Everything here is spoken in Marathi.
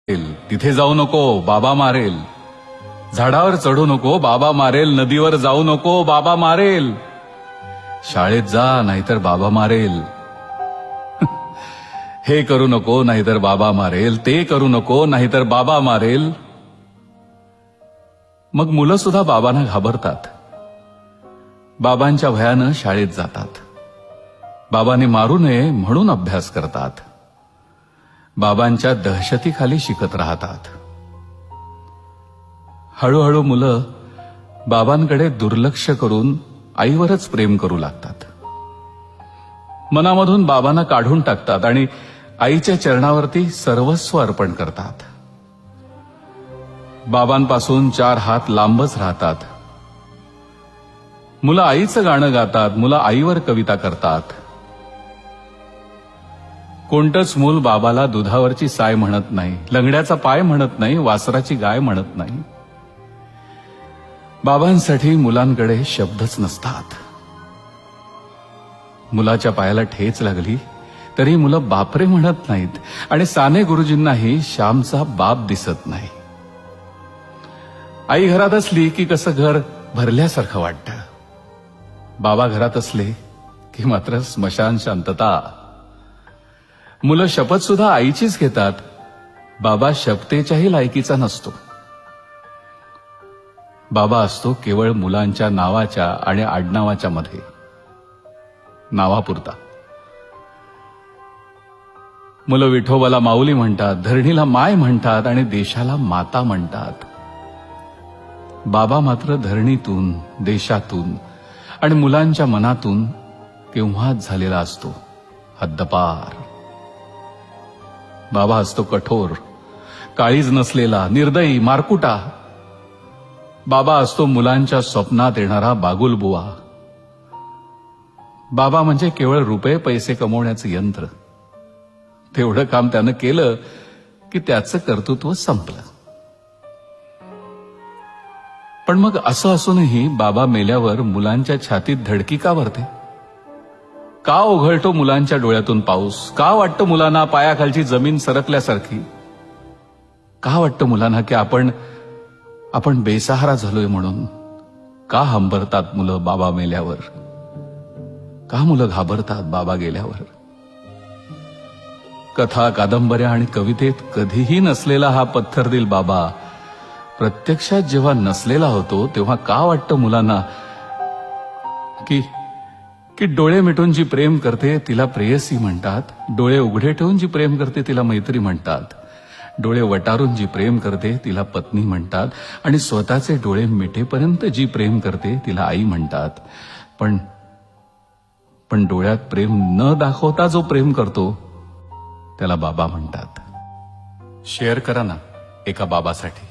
तिथे जाऊ नको, बाबा मारेल. झाडावर चढू नको, बाबा मारेल. नदीवर जाऊ नको, बाबा मारेल. शाळेत जा, नाहीतर बाबा मारेल. हे करू नको, नाहीतर बाबा मारेल. ते करू नको, नाहीतर बाबा मारेल. मग मुलं सुद्धा बाबांना घाबरतात. बाबांच्या भयानं शाळेत जातात. बाबांनी मारू नये म्हणून अभ्यास करतात. बाबांच्या दहशतीखाली शिकत राहतात. हळूहळू मुलं बाबांकडे दुर्लक्ष करून आईवरच प्रेम करू लागतात. मनामधून बाबांना काढून टाकतात आणि आईच्या चरणावरती सर्वस्व अर्पण करतात. बाबांपासून 4 हात लांबच राहतात. मुलं आईचं गाणं गातात. मुलं आईवर कविता करतात. कोणतंच मूल बाबाला दुधावरची साय म्हणत नाही, लंगड्याचा पाय म्हणत नाही, वासराची गाय म्हणत नाही. बाबांसाठी मुलांकडे शब्दच नसतात. मुलाच्या पायाला ठेच लागली तरी मुलं बापरे म्हणत नाहीत आणि साने गुरुजींनाही श्यामचा बाप दिसत नाही. आई घरात असली की कसं घर भरल्यासारखं वाटतं. बाबा घरात असले की मात्र स्मशान शांतता. मुलं शपथ सुद्धा आईचीच घेतात. बाबा शपथेच्याही लायकीचा नसतो. बाबा असतो केवळ मुलांच्या नावाच्या आणि आडनावाच्या मध्ये, नावापुरता. मुलं विठोबाला माऊली म्हणतात, धरणीला माय म्हणतात आणि देशाला माता म्हणतात. बाबा मात्र धरणीतून, देशातून आणि मुलांच्या मनातून केव्हाच झालेला असतो, हद्दपार. बाबा असतो कठोर, काळीज नसलेला, निर्दयी, मारकुटा. बाबा असतो मुलांच्या स्वप्नात येणारा बागुलबुवा. बाबा म्हणजे केवळ रुपये पैसे कमवण्याचं यंत्र. तेवढं काम त्यानं केलं की त्याचं कर्तृत्व संपलं. पण मग असं असूनही बाबा मेल्यावर मुलांच्या छातीत धडकी का भरते? का ओघळतो मुलांच्या डोळ्यातून पाऊस? का वाटतं मुलांना पायाखालची जमीन सरकल्यासारखी? का वाटतं मुलांना की आपण बेसहारा झालोय म्हणून? का हंबरतात मुलं बाबा मेल्यावर? का मुलं घाबरतात बाबा गेल्यावर? कथा, कादंबऱ्या आणि कवितेत कधीही नसलेला हा पत्थरदिल बाबा प्रत्यक्षात जेव्हा नसलेला होतो तेव्हा का वाटतं मुलांना की डोळे मिटून जी प्रेम करते तिला प्रेयसी म्हणतात, डोळे उघडे ठेवून जी प्रेम करते तिला मैत्री म्हणतात, डोळे वटारून जी प्रेम करते तिला पत्नी म्हणतात आणि स्वतःचे डोळे मिटेपर्यंत जी प्रेम करते तिला आई म्हणतात. पण डोळ्यात प्रेम न दाखवता जो प्रेम करतो त्याला बाबा म्हणतात. शेअर करा ना एका बाबासाठी.